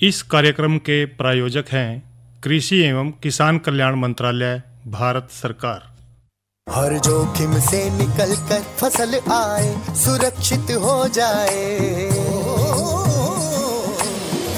इस कार्यक्रम के प्रायोजक हैं कृषि एवं किसान कल्याण मंत्रालय, भारत सरकार। हर जोखिम से निकल कर फसल आए, सुरक्षित हो जाए।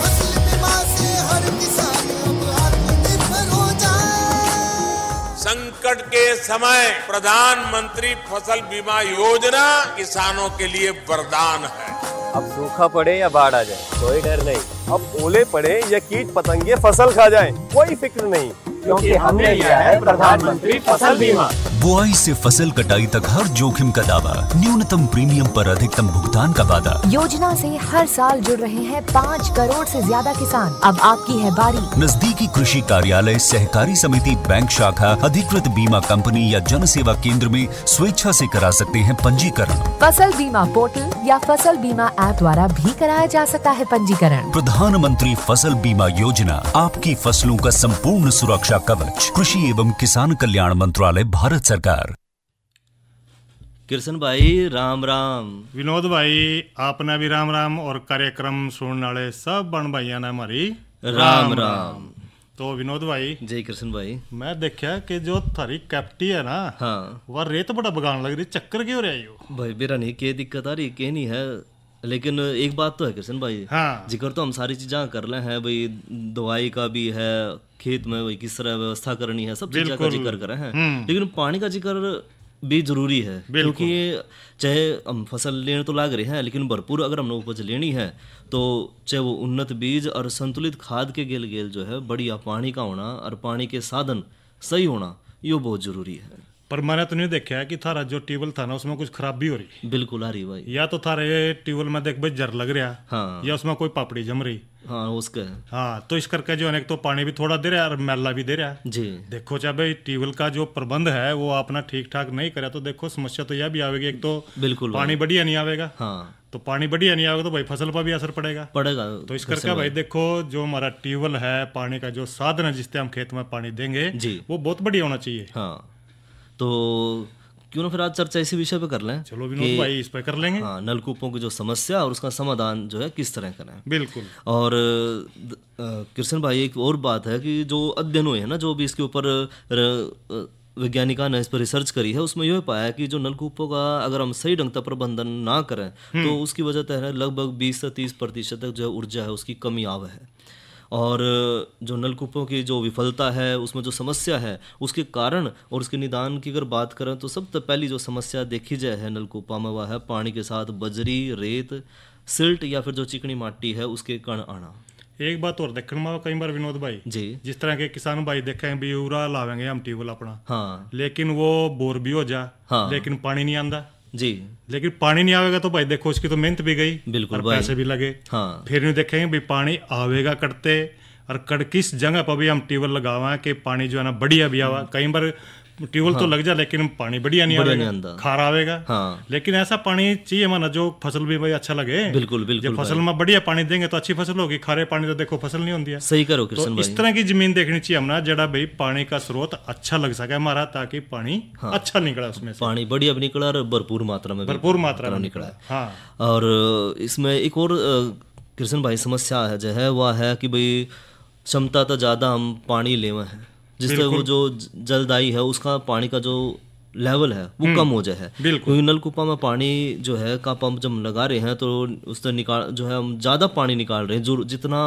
फसल बीमा से हर किसान अब आत्मनिर्भर हो जाए। संकट के समय प्रधानमंत्री फसल बीमा योजना किसानों के लिए वरदान है। अब सूखा पड़े या बाढ़ आ जाए कोई डर नहीं, अब ओले पड़े या कीट पतंगे फसल खा जाए कोई फिक्र नहीं, क्योंकि हमने लिया है प्रधानमंत्री फसल बीमा। बुआई से फसल कटाई तक हर जोखिम का दावा, न्यूनतम प्रीमियम पर अधिकतम भुगतान का वादा। योजना से हर साल जुड़ रहे हैं 5 करोड़ से ज्यादा किसान। अब आपकी है बारी। नजदीकी कृषि कार्यालय, सहकारी समिति, बैंक शाखा, अधिकृत बीमा कंपनी या जन सेवा केंद्र में स्वेच्छा से करा सकते हैं पंजीकरण। फसल बीमा पोर्टल या फसल बीमा ऐप द्वारा भी कराया जा सकता है पंजीकरण। प्रधानमंत्री फसल बीमा योजना, आपकी फसलों का संपूर्ण सुरक्षा कवच। कृषि एवं किसान कल्याण मंत्रालय, भारत सरकार। कृष्ण भाई राम राम। विनोद भाई आपने भी राम राम, और कार्यक्रम सुनने वाले सब बन भाइया ने हमारी राम राम। तो विनोद भाई, जय कृष्ण भाई, मैं देखा कि जो थारी कैप्टी है ना, हाँ वह रेत बड़ा बगान लग रही, चक्कर क्यों रही हो भाई? मेरा नहीं के दिक्कत आ रही के नहीं है, लेकिन एक बात तो है कृष्ण भाई, हाँ जिक्र तो हम सारी चीज़ें कर रहे हैं भाई, दवाई का भी है, खेत में वही किस तरह व्यवस्था करनी है, सब चीज़ों का जिक्र कर रहे हैं, लेकिन पानी का जिक्र भी जरूरी है, क्योंकि चाहे हम फसल लेने तो लाग रहे हैं, लेकिन भरपूर अगर हमने उपज लेनी है तो चाहे वो उन्नत बीज और संतुलित खाद के गेल गेल जो है बढ़िया पानी का होना और पानी के साधन सही होना, ये बहुत जरूरी है। पर मैंने तो नहीं देखा कि थारा जो ट्यूबवेल था ना उसमें कुछ खराबी हो रही। बिल्कुल आ रही भाई, या तो थारे ट्यूबवेल में देख भाई जर लग रहा, हाँ, या उसमें कोई पापड़ी जम रही, हाँ उसका है, हाँ, तो इस करके जो है तो पानी भी थोड़ा दे रहा है और मैला भी दे रहा है जी। देखो चाहे भाई ट्यूबवेल का जो प्रबंध है वो अपना ठीक ठाक नहीं करे तो देखो समस्या तो यह भी आवेगी, एक तो बिल्कुल पानी बढ़िया नहीं आवेगा, हाँ, तो पानी बढ़िया नहीं आएगा तो भाई फसल पर भी असर पड़ेगा। तो इस करके भाई देखो जो हमारा ट्यूबवेल है, पानी का जो साधन है जिससे हम खेत में पानी देंगे जी, वो बहुत बढ़िया होना चाहिए। हाँ, तो क्यों ना फिर आज चर्चा इसी विषय पे कर लें। चलो विनोद भाई इस पे कर लेंगे। हाँ, नलकूपों की जो समस्या और उसका समाधान जो है किस तरह करें। बिल्कुल। और कृष्ण भाई एक और बात है कि जो अध्ययन हुए हैं ना, जो भी इसके ऊपर वैज्ञानिकों ने इस पर रिसर्च करी है, उसमें यह पाया कि जो नलकूपों का अगर हम सही ढंग से प्रबंधन ना करें तो उसकी वजह से लगभग 20 से 30% तक जो है ऊर्जा है उसकी कमी आवे है। और जो नलकूपों की जो विफलता है, उसमें जो समस्या है, उसके कारण और उसके निदान की अगर बात करें तो सबसे पहली जो समस्या देखी जाए है नलकूपों में वह है पानी के साथ बजरी, रेत, सिल्ट या फिर जो चिकनी माटी है उसके कण आना। एक बात और देखने में कई बार विनोद भाई जी, जिस तरह के किसान भाई देखे भी यूरा लावेंगे हम ट्यूबवेल अपना, हाँ, लेकिन वो बोर भी हो जा, हाँ, लेकिन पानी नहीं आंदा जी, लेकिन पानी नहीं आवेगा तो भाई देखो उसकी तो मेहनत भी गई, बिल्कुल, और पैसे भी लगे, हाँ, फिर नहीं देखेंगे भाई पानी आवेगा कटते और कड़ किस जगह पर भी हम ट्यूबवेल लगावा कि पानी जो है ना बढ़िया भी आवा। कई बार ट्यूबवेल तो लग जा लेकिन पानी बढ़िया नहीं आवेगा, खार आवेगा, हाँ, लेकिन ऐसा पानी चाहिए माना जो फसल भी भाई अच्छा लगे। बिल्कुल बिल्कुल, जब फसल में बढ़िया पानी देंगे तो अच्छी फसल होगी, खारे पानी तो देखो फसल नहीं होती है। सही करो कृष्ण भाई, तो इस तरह की जमीन देखनी चाहिए हमने जड़ा भाई पानी का स्रोत अच्छा लग सके हमारा, ताकि पानी अच्छा निकला, उसमें पानी बढ़िया भी निकला और भरपूर मात्रा में निकला। हाँ, और इसमें एक और कृष्ण भाई समस्या है जो है वह है कि भाई क्षमता तो ज़्यादा हम पानी लेवे हैं, जिससे वो जो जलदायी है उसका पानी का जो लेवल है वो कम हो जाए है, क्योंकि नलकूपा में पानी जो है का पंप जब लगा रहे हैं तो उससे निकाल जो है हम ज़्यादा पानी निकाल रहे हैं, जो जितना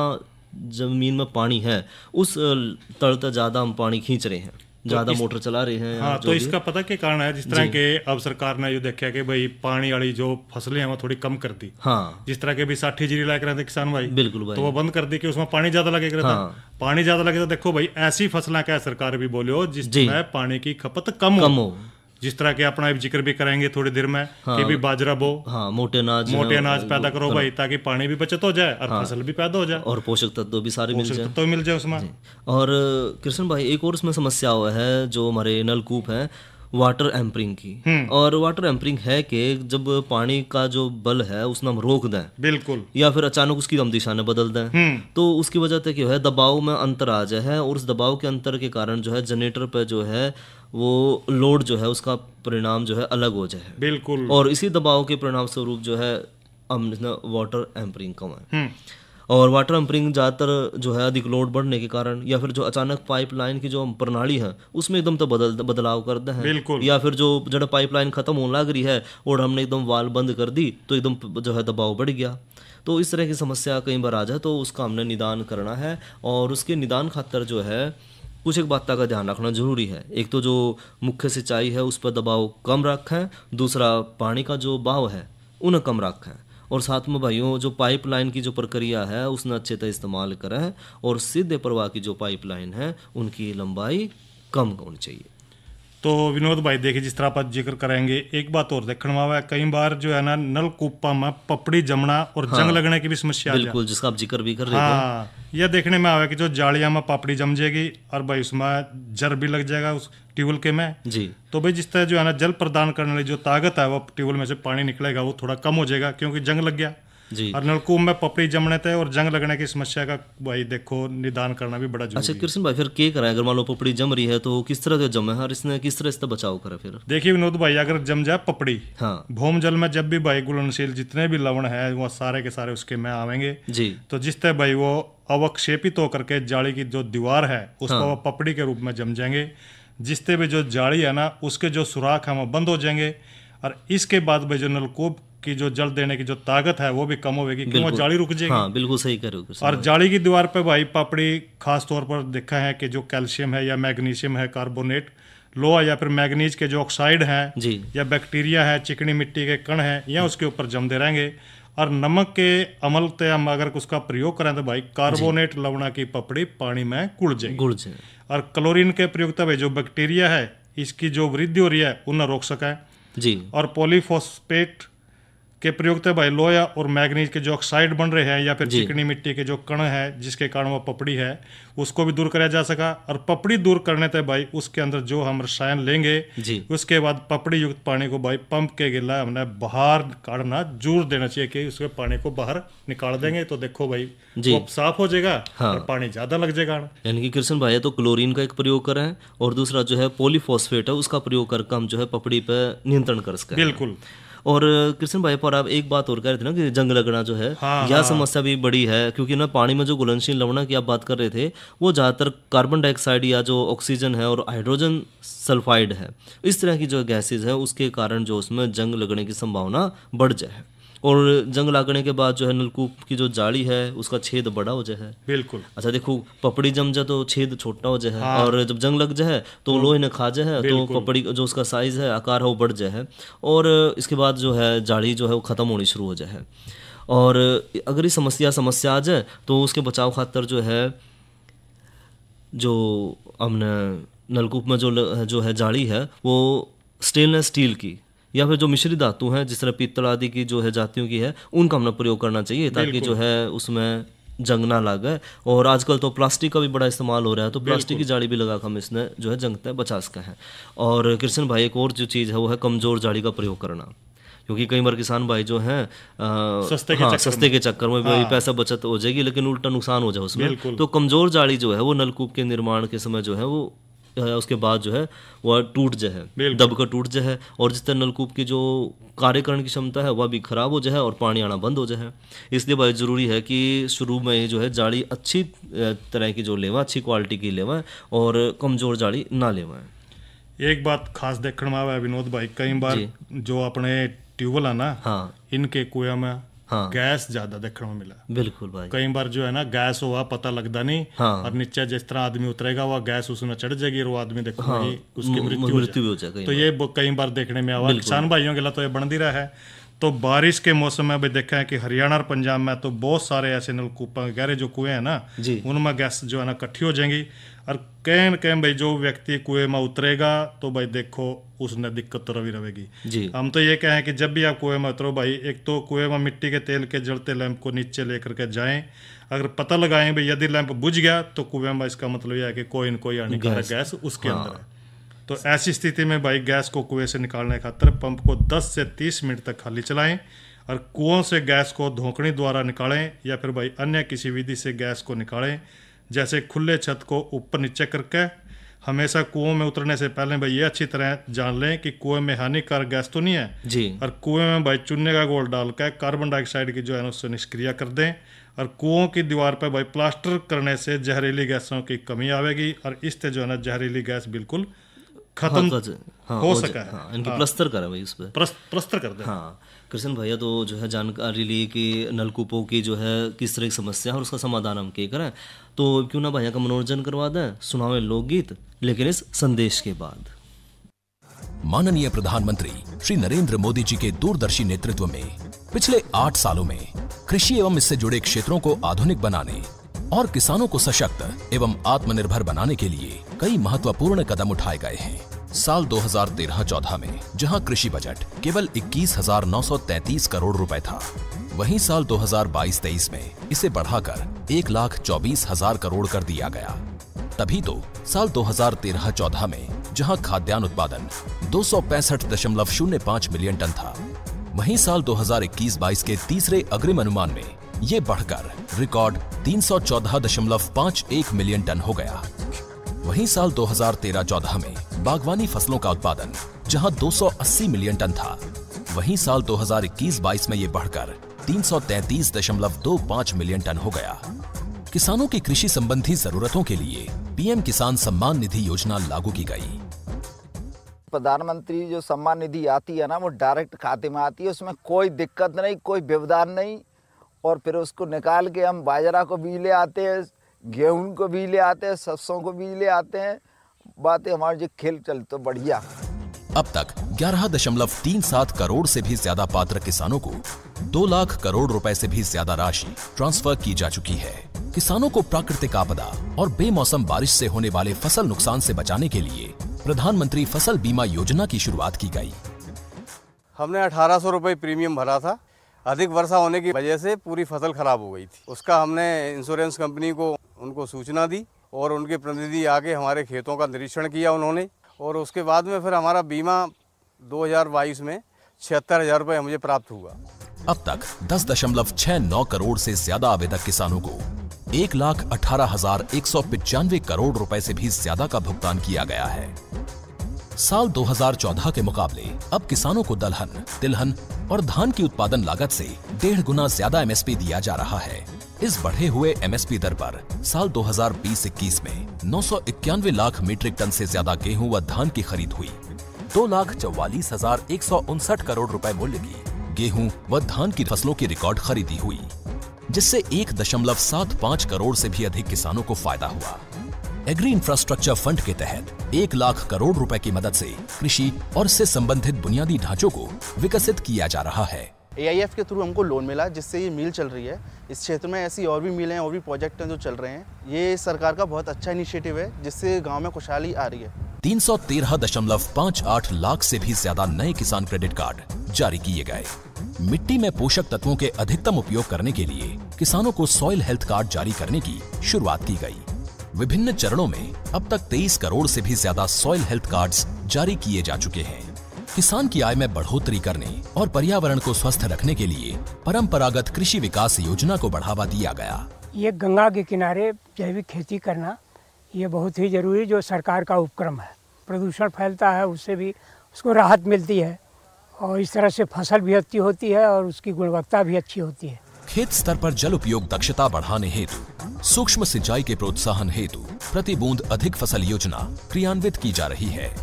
जमीन में पानी है उस तल तक ज़्यादा हम पानी खींच रहे हैं, ज्यादा मोटर चला रहे हैं। हाँ, तो इसका पता क्या कारण है? जिस तरह के अब सरकार ने ये देखा कि भाई पानी वाली जो फसलें हैं वो थोड़ी कम कर दी। हाँ, जिस तरह के भी 60 जीरी लायक रहते किसान भाई, बिल्कुल भाई, तो वो बंद कर दी कि उसमें पानी ज्यादा लगे रहता। हाँ, पानी ज्यादा लगे तो देखो भाई ऐसी फसलें क्या सरकार भी बोलो जिसमें पानी की खपत कम हो। जिस तरह के अपना जिक्र भी करेंगे थोड़ी देर में, हाँ, कि भी बाजरा बो, हाँ, मोटे अनाज पैदा करो भाई, ताकि पानी भी बचत हो जाए और फसल भी पैदा हो जाए और पोषक तत्व भी सारे मिल जाए उसमें। और कृष्ण भाई एक और उसमें समस्या हुआ है जो हमारे नलकूप है वाटर एम्परिंग की। और वाटर एम्परिंग है कि जब पानी का जो बल है उसमें हम रोक दें, बिल्कुल, या फिर अचानक उसकी हम दिशा ने बदल दें, तो उसकी वजह से क्या है दबाव में अंतर आ जाए है, और उस दबाव के अंतर के कारण जो है जनरेटर पे जो है वो लोड जो है उसका परिणाम जो है अलग हो जाए। बिल्कुल, और इसी दबाव के परिणाम स्वरूप जो है हम वाटर एम्परिंग का है। और वाटर पंपिंग ज़्यादातर जो है अधिक लोड बढ़ने के कारण, या फिर जो अचानक पाइपलाइन की जो प्रणाली है उसमें एकदम तो बदलाव करते हैं, बिल्कुल। या फिर जो जड़ पाइपलाइन खत्म होने लग रही है और हमने एकदम वाल बंद कर दी तो एकदम जो है दबाव बढ़ गया। तो इस तरह की समस्या कई बार आ जाए तो उसका हमने निदान करना है, और उसके निदान खातर जो है कुछ एक बात का ध्यान रखना जरूरी है। एक तो जो मुख्य सिंचाई है उस पर दबाव कम रखें, दूसरा पानी का जो बहाव है उन्हें कम रखें, और साथ में भाइयों जो पाइपलाइन की जो प्रक्रिया है उसने अच्छे तरह इस्तेमाल करें, और सीधे प्रवाह की जो पाइपलाइन है उनकी लंबाई कम होनी चाहिए। तो विनोद भाई देखिए, जिस तरह आप जिक्र करेंगे, एक बात और देखने में आवा, कई बार जो है ना नलकूपा में पपड़ी जमना और जंग लगने की भी समस्या बिल्कुल, जिसका आप जिक्र भी कर रहे थे। हाँ, यह देखने में आवा कि जो जालियां में पपड़ी जम जाएगी और भाई उसमें जर भी लग जाएगा उस ट्यूबवेल के में जी। तो भाई जिस तरह जो है ना जल प्रदान करने वाली जो ताकत है वो ट्यूबवेल में से पानी निकलेगा वो थोड़ा कम हो जाएगा, क्योंकि जंग लग गया जी। और नलकूप में पपड़ी जमने थे और जंग लगने की समस्या का भाई देखो निदान करना भी बड़ा जरूरी अच्छा है। कृष्ण भाई, फिर क्या करें अगर मान लो पपड़ी जम रही है तो किस तरह से जमे है और इसने किस तरह से बचाव करे फिर? देखिए विनोद भाई, अगर जम जाए पपड़ी, हाँ भूम जल में जब भी भाई घुलनशील जितने भी लवण है वो सारे के सारे उसके में आवेंगे जी। तो जिस तरह भाई वो अवक्षेपित होकर के जाली की जो दीवार है उस पर वो पपड़ी के रूप में जम जाएंगे, जिससे भी जो जाली है ना उसके जो सुराख है वो बंद हो जाएंगे, और इसके बाद भाई जो नलकूप की जो जल देने की जो ताकत है वो भी कम होगी, क्योंकि वो जाली रुक जाएगी। हाँ बिल्कुल सही कह रहे हो। और जाली की दीवार पे भाई पपड़ी खास तौर पर देखा है कि जो कैल्शियम है या मैग्नीशियम है कार्बोनेट, लोहा या फिर मैग्नीज के जो ऑक्साइड हैं जी। या बैक्टीरिया है, चिकनी मिट्टी के कण हैं, या उसके ऊपर जमते रहेंगे। और नमक के अमल से हम अगर उसका प्रयोग करें तो भाई कार्बोनेट लवणा की पपड़ी पानी में घुल जाएगी। और क्लोरीन के प्रयोग से भाई जो बैक्टीरिया है इसकी जो वृद्धि हो रही है उन्हें रोक सका जी। और पॉलीफॉस्फेट के प्रयोग से भाई लोहा और मैग्नीज के जो ऑक्साइड बन रहे हैं या फिर चिकनी मिट्टी के जो कण है जिसके कारण वो पपड़ी है उसको भी दूर कराया जा सका। और पपड़ी दूर करने से भाई उसके अंदर जो हम रसायन लेंगे जी। उसके बाद पपड़ी युक्त पानी को भाई पंप के गिला हमने बाहर काढ़ना जरूर देना चाहिए कि उसके पानी को बाहर निकाल देंगे तो देखो भाई वो साफ हो जाएगा। हाँ। और पानी ज्यादा लग जाएगा। यानी कि कृष्ण भाई तो क्लोरीन का एक प्रयोग करें और दूसरा जो है पॉलीफॉस्फेट है उसका प्रयोग करके हम जो है पपड़ी पे नियंत्रण कर सकें। बिल्कुल। और कृष्ण भाई पर आप एक बात और कह रहे थे ना कि जंग लगना जो है यह समस्या भी बड़ी है, क्योंकि ना पानी में जो घुलनशील लवण की आप बात कर रहे थे वो ज़्यादातर कार्बन डाइऑक्साइड या जो ऑक्सीजन है और हाइड्रोजन सल्फाइड है, इस तरह की जो गैसेज है उसके कारण जो उसमें जंग लगने की संभावना बढ़ जाए, और जंग लगने के बाद जो है नलकूप की जो जाली है उसका छेद बड़ा हो जाए। बिल्कुल। अच्छा देखो, पपड़ी जम जाए तो छेद छोटा हो जाए। हाँ। और जब जंग लग जाए तो लोहे ने खा जाए तो पपड़ी जो उसका साइज है आकार है वो बढ़ जाए, और इसके बाद जो है जाली जो है वो ख़त्म होनी शुरू हो जाए। और अगर ये समस्या आ जाए तो उसके बचाव खातर जो है जो हमने नलकूप में जो है जाली है वो स्टेनलेस स्टील की या फिर जो मिश्री धातु हैं जिस तरह पीतल आदि की जो है जातियों की है उनका हमने प्रयोग करना चाहिए, ताकि जो है उसमें जंग ना लगे। और आजकल तो प्लास्टिक का भी बड़ा इस्तेमाल हो रहा है, तो प्लास्टिक की जाली भी लगा कर हम इसने जो है जंग तक बचा सके हैं। और कृष्ण भाई एक और जो चीज़ है वो है कमज़ोर जाली का प्रयोग करना, क्योंकि कई बार किसान भाई जो हैं सस्ते के चक्कर में भी पैसा बचत हो जाएगी लेकिन उल्टा नुकसान हो जाए उसमें। तो कमज़ोर जाली जो है वो नलकूप के निर्माण के समय जो है वो उसके बाद जो है वह टूट जाए, दब कर टूट जाए, और जिस तरह नलकूप की जो कार्यकरण की क्षमता है वह भी खराब हो जाए और पानी आना बंद हो जाए। इसलिए भाई ज़रूरी है कि शुरू में जो है जाली अच्छी तरह की जो लेवा, अच्छी क्वालिटी की लेवा और कमज़ोर जाली ना लेवा। एक बात खास देखने में आवा है विनोद भाई, कई बार जो अपने ट्यूबवेल है ना, हाँ, इनके कुएं में हाँ। गैस ज्यादा देखने में मिला। बिल्कुल भाई, कई बार जो है ना गैस हुआ पता लगता नहीं। हाँ। और नीचे जिस तरह आदमी उतरेगा वह गैस उसमें चढ़ जाएगी और वो आदमी देखो हाँ। उसकी मृत्यु हो जाएगी। तो ये कई बार देखने में आवा। किसान भाइयों के लिए तो ये बन रहा है। तो बारिश के मौसम में भी देखा है कि हरियाणा और पंजाब में तो बहुत सारे ऐसे नलकूप गहरे जो कुएं हैं ना उनमें गैस जो है ना इकट्ठी हो जाएंगी। और कहीं भाई जो व्यक्ति कुएं में उतरेगा तो भाई देखो उसने दिक्कत तो रहेगी। हम तो ये कहें कि जब भी आप कुएं में उतरो भाई, एक तो कुएं में मिट्टी के तेल के जलते लैंप को नीचे लेकर के जाएं। अगर पता लगाएं भाई यदि लैंप बुझ गया तो कुएं में इसका मतलब यह है कि कोई न कोई हानिकारक गैस उसके अंदर है। तो ऐसी स्थिति में भाई गैस को कुएं से निकालने खातिर पंप को 10 से 30 मिनट तक खाली चलाएं और कुओं से गैस को धोकनी द्वारा निकालें या फिर भाई अन्य किसी विधि से गैस को निकालें, जैसे खुले छत को ऊपर नीचे करके। हमेशा कुओं में उतरने से पहले भाई ये अच्छी तरह जान लें कि कुएं में हानिकारक गैस तो नहीं है जी। और कुएं में भाई चूने का घोल डाल कर कार्बन डाइऑक्साइड की जो है उससे निष्क्रिय कर दें और कुओं की दीवार पर भाई प्लास्टर करने से जहरीली गैसों की कमी आवेगी और इससे जो है ना जहरीली गैस बिल्कुल खत्म हो सका है। इनकी प्लस्तर करा भाई, उस पर प्लस्तर कर दे। हाँ कृष्ण भैया तो जो है जानकारी ली कि नलकूपों की जो है किस तरह की समस्या है और उसका समाधान हम क्या करें, तो क्यों ना भैया का मनोरंजन करवा दें, सुनावे लोकगीत, लेकिन इस संदेश के बाद। माननीय प्रधानमंत्री श्री नरेंद्र मोदी जी के दूरदर्शी नेतृत्व में पिछले 8 सालों में कृषि एवं इससे जुड़े क्षेत्रों को आधुनिक बनाने और किसानों को सशक्त एवं आत्मनिर्भर बनाने के लिए कई महत्वपूर्ण कदम उठाए गए हैं। साल 2013-14 में जहां कृषि बजट केवल 21,933 करोड़ रुपए था, वहीं साल 2022-23 में इसे बढ़ाकर 1,24,000 करोड़ कर दिया गया। तभी तो साल 2013-14 में जहां खाद्यान्न उत्पादन 265.05 मिलियन टन था, वहीं साल 2021-22 के तीसरे अग्रिम अनुमान में ये बढ़कर रिकॉर्ड 314.51 मिलियन टन हो गया। वहीं साल 2013-14 में बागवानी फसलों का उत्पादन जहां 280 मिलियन टन था, वहीं साल 2021-22 में ये बढ़कर 333.25 मिलियन टन हो गया। किसानों की कृषि संबंधी जरूरतों के लिए पीएम किसान सम्मान निधि योजना लागू की गई। प्रधानमंत्री जो सम्मान निधि आती है ना, वो डायरेक्ट खाते में आती है, उसमें कोई दिक्कत नहीं, कोई व्यवधान नहीं, और फिर उसको निकाल के हम बाजरा को भी ले आते हैं, गेहूं को भी ले आते हैं, सरसों को भी ले आते हैं। बातें हमारे जो खेल चल तो बढ़िया। अब तक 11.37 करोड़ से भी ज्यादा पात्र किसानों को 2 लाख करोड़ रुपए से भी ज्यादा राशि ट्रांसफर की जा चुकी है। किसानों को प्राकृतिक आपदा और बेमौसम बारिश से होने वाले फसल नुकसान से बचाने के लिए प्रधानमंत्री फसल बीमा योजना की शुरुआत की गई। हमने 1800 रुपये प्रीमियम भरा था। अधिक वर्षा होने की वजह से पूरी फसल खराब हो गई थी। उसका हमने इंश्योरेंस कंपनी को उनको सूचना दी और उनके प्रतिनिधि आके हमारे खेतों का निरीक्षण किया उन्होंने, और उसके बाद में फिर हमारा बीमा 2022 में 76,000 रुपये मुझे प्राप्त हुआ। अब तक 10.69 करोड़ से ज्यादा आवेदक किसानों को 1,18,195 करोड़ रुपए से भी ज्यादा का भुगतान किया गया है। साल 2014 के मुकाबले अब किसानों को दलहन, तिलहन और धान की उत्पादन लागत से 1.5 गुना ज्यादा एमएसपी दिया जा रहा है। इस बढ़े हुए एमएसपी दर पर साल 2020-21 में 991 लाख मीट्रिक टन से ज्यादा गेहूं व धान की खरीद हुई। 2,44,159 करोड़ रुपए मूल्य की गेहूं व धान की फसलों की रिकॉर्ड खरीदी हुई, जिससे 1.75 करोड़ से भी अधिक किसानों को फायदा हुआ। एग्री इंफ्रास्ट्रक्चर फंड के तहत 1 लाख करोड़ रुपए की मदद से कृषि और इससे संबंधित बुनियादी ढांचों को विकसित किया जा रहा है। AIF के थ्रू हमको लोन मिला, जिससे ये मिल चल रही है। इस क्षेत्र में ऐसी और भी मिलें और भी प्रोजेक्ट हैं जो चल रहे हैं। ये सरकार का बहुत अच्छा इनिशिएटिव है, जिससे गांव में खुशहाली आ रही है। 313.58 लाख से भी ज्यादा नए किसान क्रेडिट कार्ड जारी किए गए। मिट्टी में पोषक तत्वों के अधिकतम उपयोग करने के लिए किसानों को सॉइल हेल्थ कार्ड जारी करने की शुरुआत की गई। विभिन्न चरणों में अब तक 23 करोड़ से भी ज्यादा सॉइल हेल्थ कार्ड्स जारी किए जा चुके हैं। किसान की आय में बढ़ोतरी करने और पर्यावरण को स्वस्थ रखने के लिए परंपरागत कृषि विकास योजना को बढ़ावा दिया गया। ये गंगा के किनारे जैविक खेती करना ये बहुत ही जरूरी जो सरकार का उपक्रम है। प्रदूषण फैलता है, उससे भी उसको राहत मिलती है और इस तरह से फसल भी अच्छी होती है और उसकी गुणवत्ता भी अच्छी होती है। खेत स्तर पर जल उपयोग दक्षता बढ़ाने हेतु सूक्ष्म सिंचाई के प्रोत्साहन हेतु प्रति बूंद अधिक फसल योजना क्रियान्वित की जा रही है।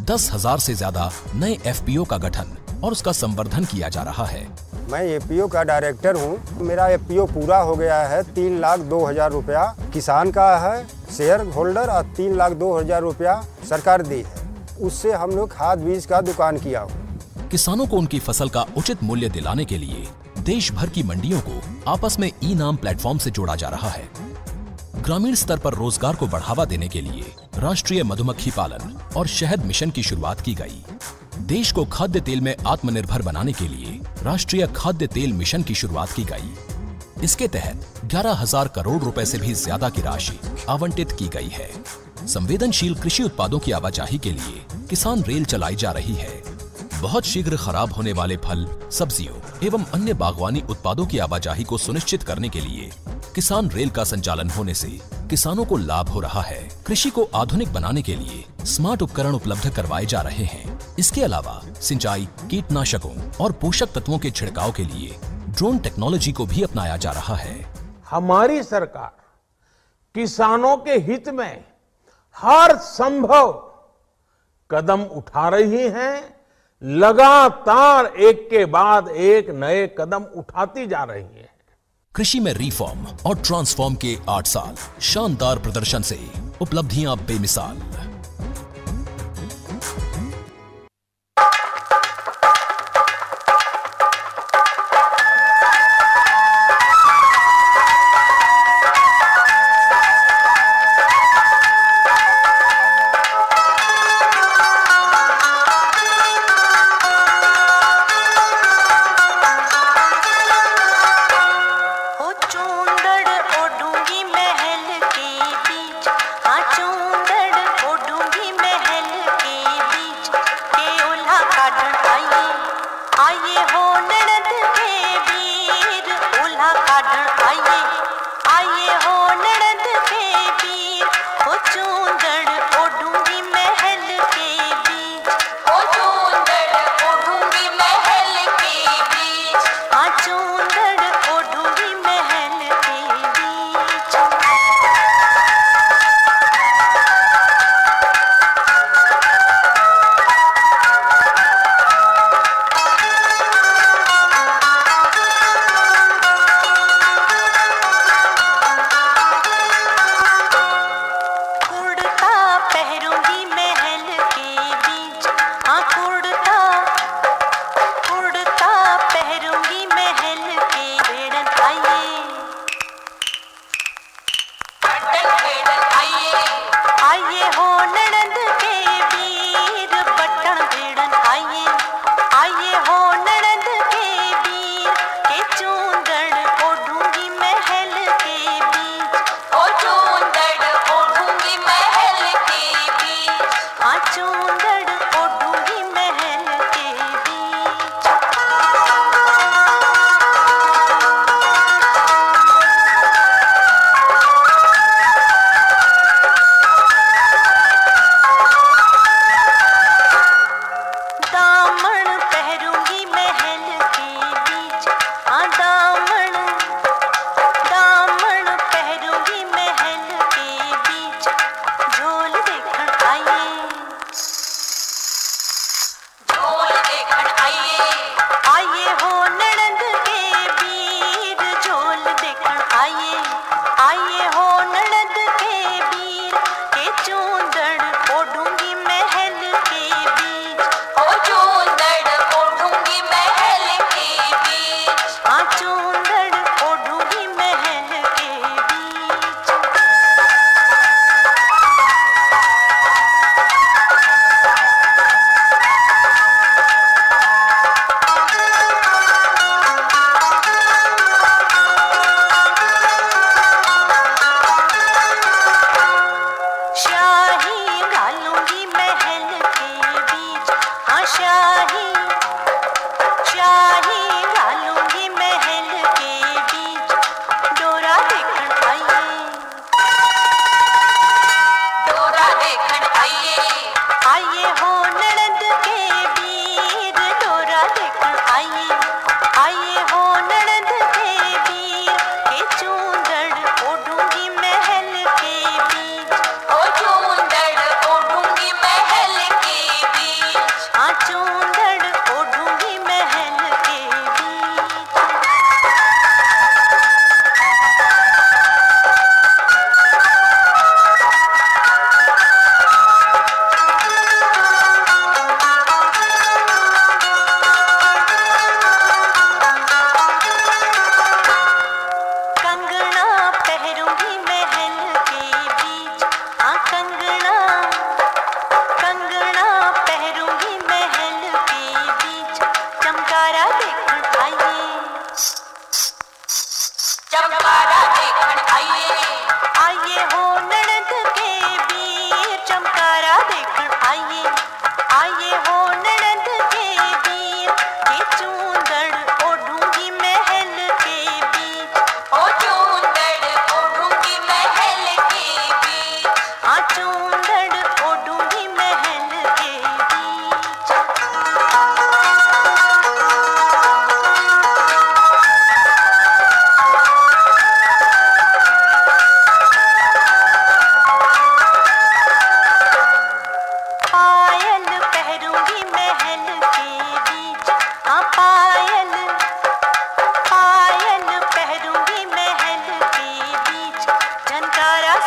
10,000 से ज्यादा नए FPO का गठन और उसका संवर्धन किया जा रहा है। मैं FPO का डायरेक्टर हूँ। मेरा FPO पूरा हो गया है। 3,02,000 रुपया किसान का है शेयर होल्डर और 3,02,000 रुपया सरकार दी है। उससे हम लोग खाद बीज का दुकान किया हूँ। किसानों को उनकी फसल का उचित मूल्य दिलाने के लिए देश भर की मंडियों को आपस में ई-नाम प्लेटफॉर्म से जोड़ा जा रहा है। ग्रामीण स्तर पर रोजगार को बढ़ावा देने के लिए राष्ट्रीय मधुमक्खी पालन और शहद मिशन की शुरुआत की गई। देश को खाद्य तेल में आत्मनिर्भर बनाने के लिए राष्ट्रीय खाद्य तेल मिशन की शुरुआत की गई। इसके तहत 11,000 करोड़ रुपए से भी ज्यादा की राशि आवंटित की गई है। संवेदनशील कृषि उत्पादों की आवाजाही के लिए किसान रेल चलाई जा रही है। बहुत शीघ्र खराब होने वाले फल, सब्जियों एवं अन्य बागवानी उत्पादों की आवाजाही को सुनिश्चित करने के लिए किसान रेल का संचालन होने से किसानों को लाभ हो रहा है। कृषि को आधुनिक बनाने के लिए स्मार्ट उपकरण उपलब्ध करवाए जा रहे हैं। इसके अलावा सिंचाई, कीटनाशकों और पोषक तत्वों के छिड़काव के लिए ड्रोन टेक्नोलॉजी को भी अपनाया जा रहा है। हमारी सरकार किसानों के हित में हर संभव कदम उठा रही है, लगातार एक के बाद एक नए कदम उठाती जा रही है। कृषि में रिफॉर्म और ट्रांसफॉर्म के 8 साल शानदार प्रदर्शन से उपलब्धियां बेमिसाल।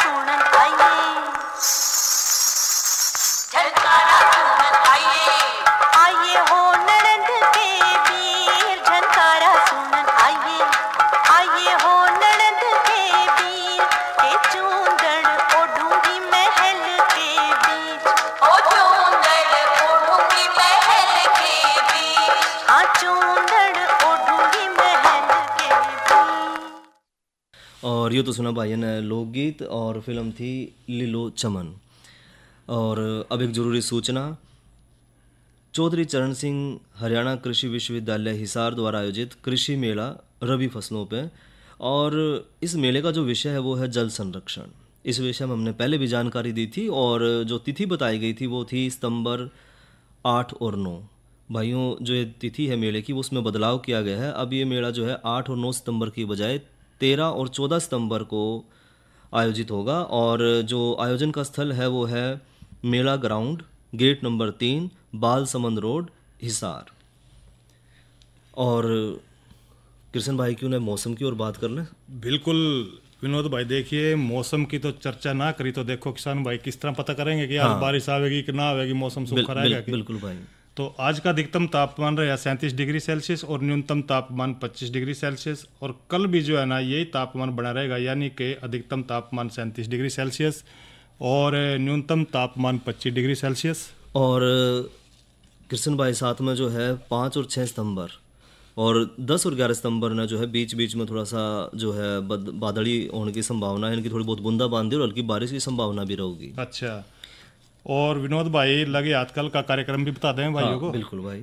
सुनन आइए, झनकारा सुनन आइए, आइए हो ननद के वीर, झनकारा सुनन आइए, आइए हो ननद के वीर, के चूंदड़ ओढ़ूंगी महल के बीच, ओ चूंदड़ ओढ़ूंगी महल के बीच, हाँ चूंदड़ ओढ़ूंगी महल के बीच। और ये तो सुना भाई ने लोकगीत और फिल्म थी लीलो चमन। और अब एक ज़रूरी सूचना, चौधरी चरण सिंह हरियाणा कृषि विश्वविद्यालय हिसार द्वारा आयोजित कृषि मेला रबी फसलों पे, और इस मेले का जो विषय है वो है जल संरक्षण। इस विषय में हमने पहले भी जानकारी दी थी और जो तिथि बताई गई थी वो थी सितंबर 8 और 9। भाइयों जो ये तिथि है मेले की वो उसमें बदलाव किया गया है। अब ये मेला जो है 8 और 9 सितंबर की बजाय 13 और 14 सितंबर को आयोजित होगा। और जो आयोजन का स्थल है वो है मेला ground, gate number 3, Balsamand road, Hisar. और कृष्ण भाई क्यों ने मौसम की ओर बात कर लें। बिल्कुल विनोद भाई, देखिए मौसम की तो चर्चा ना करी तो देखो किसान भाई किस तरह पता करेंगे कि आज बारिश आवेगी कि ना आवेगी, मौसम सूखा रहेगा कि। बिल्कुल भाई। तो आज का अधिकतम तापमान रहा 37 डिग्री सेल्सियस और न्यूनतम तापमान 25 डिग्री सेल्सियस, और कल भी जो है ना यही तापमान बना रहेगा, यानी कि अधिकतम तापमान 37 डिग्री सेल्सियस और न्यूनतम तापमान 25 डिग्री सेल्सियस। और कृष्ण भाई साथ में जो है 5 और 6 सितंबर और 10 और 11 सितंबर ने जो है बीच बीच में थोड़ा सा जो है बादली होने की संभावना है, इनकी थोड़ी बहुत बूंदाबांदी और हल्की बारिश की संभावना भी रहेगी। अच्छा, और विनोद भाई लगे आजकल का कार्यक्रम भी बता दें भाइयों को। बिल्कुल भाई।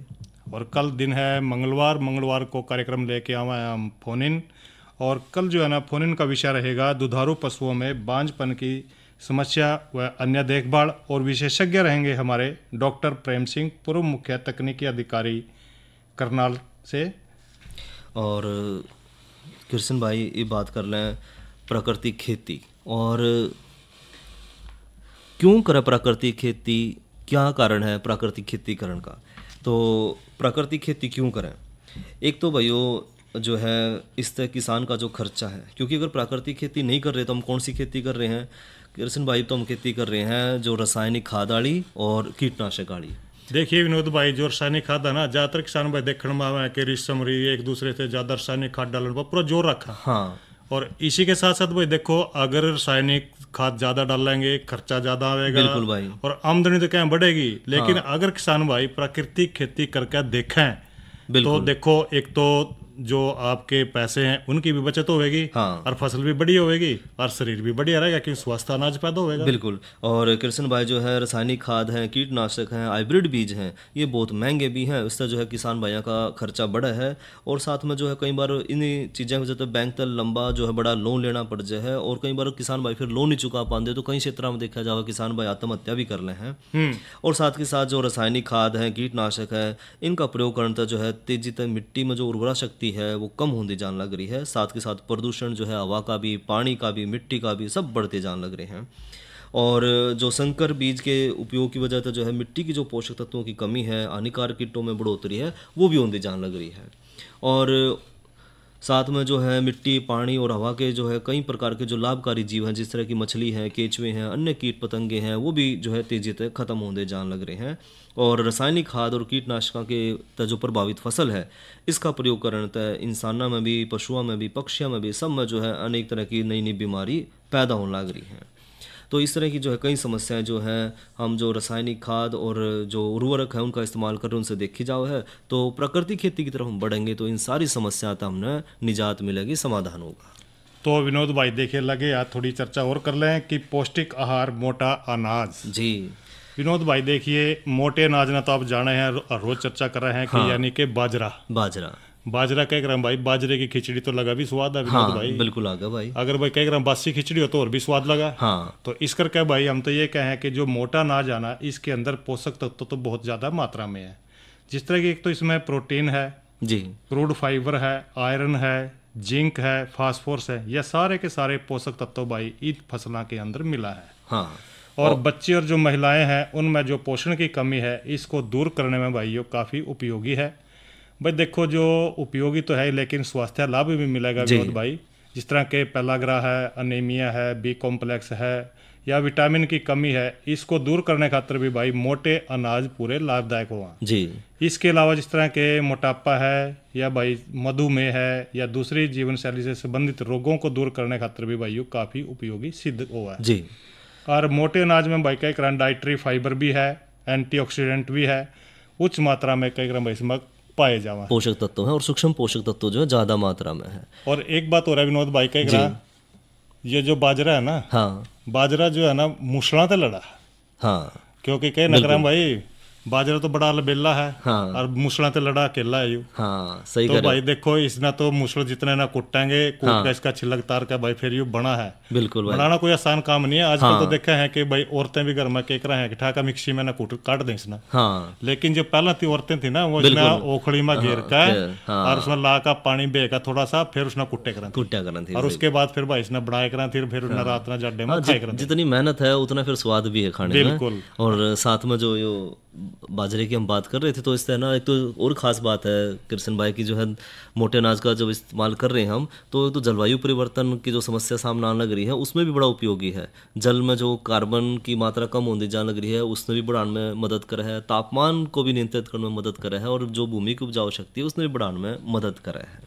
और कल दिन है मंगलवार को कार्यक्रम लेके आवा है हम फोन इन, और कल जो है ना फोन इन का विषय रहेगा दुधारू पशुओं में बांझपन की समस्या व अन्य देखभाल, और विशेषज्ञ रहेंगे हमारे डॉक्टर प्रेम सिंह, पूर्व मुख्य तकनीकी अधिकारी करनाल से। और कृष्ण भाई ये बात कर लें प्राकृतिक खेती, और क्यों करें प्राकृतिक खेती, क्या कारण है प्राकृतिक खेती करण का। तो प्राकृतिक खेती क्यों करें, एक तो भाइयों जो है इस तरह किसान का जो खर्चा है, क्योंकि अगर प्राकृतिक खेती नहीं कर रहे तो हम कौन सी खेती कर रहे हैं कृष्ण भाई, तो हम खेती कर रहे हैं जो रासायनिक खाद वाली और कीटनाशक वाली। देखिए विनोद भाई, जो रासायनिक खाद है ना, ज्यादातर किसान भाई देखने में आवे कि रिश्तमरी एक दूसरे से ज्यादा रासायनिक खाद डालने पर पूरा जोर रखा। हाँ, और इसी के साथ साथ भाई देखो, अगर रासायनिक खाद ज्यादा डालेंगे खर्चा ज्यादा आएगा। बिल्कुल भाई। और आमदनी तो क्या बढ़ेगी, लेकिन अगर किसान भाई प्राकृतिक खेती करके देखें तो देखो, एक तो जो आपके पैसे हैं उनकी भी बचत होगी, और फसल भी बढ़िया होगी और शरीर भी बढ़िया रहेगा क्योंकि स्वस्थ अनाज पैदा होगा। बिल्कुल। और कृष्ण भाई जो है रासायनिक खाद हैं, कीटनाशक हैं, हाइब्रिड बीज हैं, ये बहुत महंगे भी हैं, उससे जो है किसान भाइयों का खर्चा बड़ा है। और साथ में जो है कई बार इन चीज़ों की वजह से बैंक तक लंबा जो है बड़ा लोन लेना पड़ जाए है, और कई बार किसान भाई फिर लोन नहीं चुका पाते, तो कई क्षेत्रों में देखा जाए किसान भाई आत्महत्या भी कर रहे हैं। और साथ के साथ जो रासायनिक खाद है, कीटनाशक है, इनका प्रयोग करने जो है तेजी तक मिट्टी में जो उर्वरा शक्ति है वो कम होती जान लग रही है। साथ के साथ प्रदूषण जो है हवा का भी, पानी का भी, मिट्टी का भी, सब बढ़ते जान लग रहे हैं। और जो संकर बीज के उपयोग की वजह से जो है मिट्टी की जो पोषक तत्वों की कमी है, हानिकारक कीटों में बढ़ोतरी है, वो भी होती जान लग रही है। और साथ में जो है मिट्टी, पानी और हवा के जो है कई प्रकार के जो लाभकारी जीव हैं, जिस तरह की मछली हैं, केंचुए हैं, अन्य कीट पतंगे हैं, वो भी जो है तेजी से खत्म होने जान लग रहे हैं। और रासायनिक खाद और कीटनाशकों के जो प्रभावित फसल है, इसका प्रयोग करने तय इंसानों में भी, पशुओं में भी, पक्षियों में भी, सब में जो है अनेक तरह की नई नई बीमारी पैदा होने लग रही हैं। तो इस तरह की जो है कई समस्याएं जो हैं, हम जो रासायनिक खाद और जो उर्वरक है उनका इस्तेमाल कर रहे हैं, उनसे देखी जाओ है तो प्राकृतिक खेती की तरफ हम बढ़ेंगे तो इन सारी समस्या का हमें निजात मिलेगी, समाधान होगा। तो विनोद भाई देखिए लगे यार थोड़ी चर्चा और कर लें कि पौष्टिक आहार, मोटा अनाज। जी विनोद भाई देखिए, मोटे अनाज ना तो आप जाने हैं, रोज चर्चा कर रहे हैं कि यानी कि बाजरा कह रहे भाई, बाजरे की खिचड़ी तो लगा भी स्वाद है विनोद भाई। बिल्कुल आगा भाई। अगर भाई कह रहे बासी खिचड़ी हो तो और भी स्वाद लगा। तो इस करके भाई हम तो ये कहें कि जो मोटा अनाज आना, इसके अंदर पोषक तत्व तो बहुत ज्यादा मात्रा में है। जिस तरह की एक तो इसमें प्रोटीन है जी, क्रूड फाइबर है, आयरन है, जिंक है, फास्फोरस है, यह सारे के सारे पोषक तत्व भाई ईद फसलों के अंदर मिला है। और बच्चे और जो महिलाएं हैं उनमें जो पोषण की कमी है, इसको दूर करने में भाई ये काफी उपयोगी है। भाई देखो, जो उपयोगी तो है लेकिन स्वास्थ्य लाभ भी मिलेगा विनोद भाई। जिस तरह के पेलाग्रा है, अनीमिया है, बी कॉम्प्लेक्स है या विटामिन की कमी है, इसको दूर करने खातिर भी भाई मोटे अनाज पूरे लाभदायक हुआ जी। इसके अलावा जिस तरह के मोटापा है या भाई मधुमेह है या दूसरी जीवन शैली से संबंधित रोगों को दूर करने खातिर भी भाई काफ़ी उपयोगी सिद्ध हुआ है जी। और मोटे अनाज में भाई कई ग्राम डाइटरी फाइबर भी है, एंटीऑक्सीडेंट भी है, उच्च मात्रा में कई ग्राम भाई पाए जावा, पोषक तत्व है और सूक्ष्म पोषक तत्व जो है ज़्यादा मात्रा में है। और एक बात हो रहा है विनोद भाई, कई ग्राम ये जो बाजरा है ना, हाँ, बाजरा जो है ना मुसला ते लड़ा, हाँ, क्योंकि कई नगराम भाई बाजरा तो बड़ा अलबेला है, हाँ, और मुसला ते लड़ा अकेला है यू, हाँ, सही तो भाई देखो इसना तो मुसल जितने ना कुटेंगे, कूट हाँ, का इसका छिलक तार का भाई फिर यू बना है। बिल्कुल भाई, बनाना कोई आसान काम नहीं है। आजकल हाँ, तो देखा है कि भाई औरतें भी घर में केक रहे हैं कि ठाका मिक्सी में ना कूट काट दें इसना, हाँ, लेकिन जो पहला थी औरतें थी ना वो इसमें ओखड़ी में घेर का और उसमें ला का पानी बे का थोड़ा सा, फिर उसने कुट्टे करा थी और उसके बाद फिर भाई इसने बनाए करा फिर उसने रात ना जाडे में खाए करा। जितनी मेहनत है उतना फिर स्वाद भी है खाने में। और साथ में जो बाजरे की हम बात कर रहे थे, तो इससे ना एक तो और ख़ास बात है कृष्ण भाई की, जो है मोटे अनाज का जब इस्तेमाल कर रहे हैं हम, तो जलवायु परिवर्तन की जो समस्या सामने आने लग रही है उसमें भी बड़ा उपयोगी है। जल में जो कार्बन की मात्रा कम होती जाने लग रही है उसने भी बढ़ाने में मदद करे है, तापमान को भी नियंत्रित करने में मदद करे है, और जो भूमि की उपजाऊ शक्ति है उसने भी बढ़ाने में मदद करे है।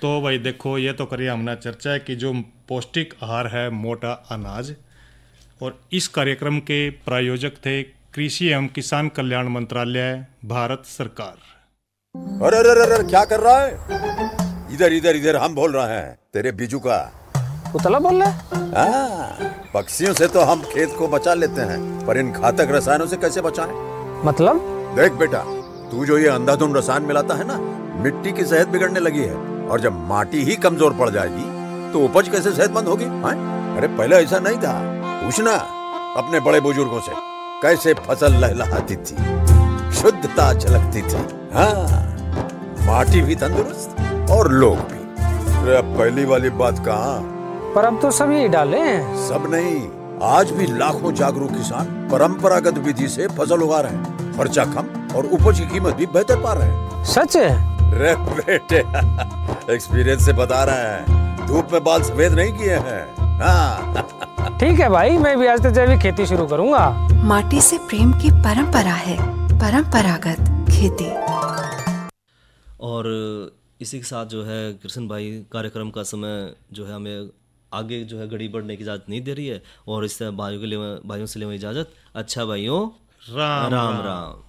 तो भाई देखो ये तो करिए हमने चर्चा है कि जो पौष्टिक आहार है मोटा अनाज, और इस कार्यक्रम के प्रायोजक थे कृषि एवं किसान कल्याण मंत्रालय, भारत सरकार। अरे अरे अरे क्या कर रहा है? इधर इधर इधर हम बोल रहे हैं तेरे बीजू का। पुतला बोल रहा है? हाँ, पक्षियों से तो हम खेत को बचा लेते हैं, पर इन घातक रसायनों से कैसे बचाएं? मतलब? देख बेटा, तू जो ये अंधाधुंध रसायन मिलाता है ना, मिट्टी की सेहत बिगड़ने लगी है, और जब माटी ही कमजोर पड़ जाएगी तो उपज कैसे सेहतमंद होगी? अरे पहले ऐसा नहीं था, पूछना अपने बड़े बुजुर्गों से, कैसे फसल लहलहाती थी, शुद्धता झलकती थी। हाँ, माटी भी तंदुरुस्त और लोग भी। अरे पहली वाली बात कहाँ? पर अब तो सब यही डाले हैं। सब नहीं, आज भी लाखों जागरूक किसान परंपरागत विधि से फसल उगा रहे हैं, खर्चा कम और उपज की कीमत भी बेहतर पा रहे हैं। सच है? रे बेटे एक्सपीरियंस से बता रहे हैं, धूप में बाल सफेद नहीं किए हैं। हाँ। ठीक है भाई, मैं भी आज से जैविक खेती शुरू करूंगा। माटी से प्रेम की परंपरा है, परंपरागत खेती। और इसी के साथ जो है कृष्ण भाई कार्यक्रम का समय जो है हमें आगे जो है घड़ी बढ़ने की इजाज़त नहीं दे रही है, और इससे भाइयों से लेवा इजाज़त। अच्छा भाइयों, राम राम, राम।